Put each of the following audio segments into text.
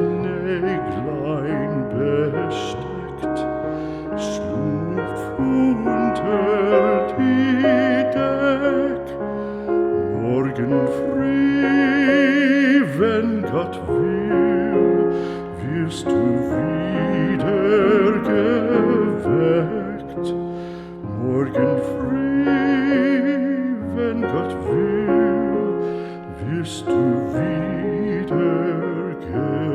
Näglein besteckt, schlupf unter die Deck. Morgen früh, wenn Gott will, wirst du wieder geweckt. Morgen früh, wenn Gott will, wirst du wieder geweckt.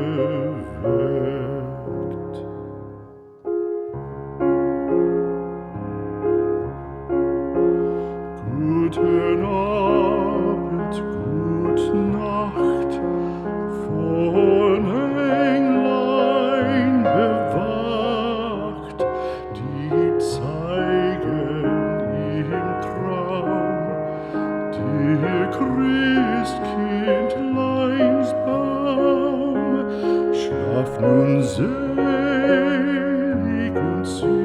Guten Abend, gute Nacht, von Englein bewacht, die zeigen im Traum dir Christkindleins Baum. Schlaf nun selig und süß,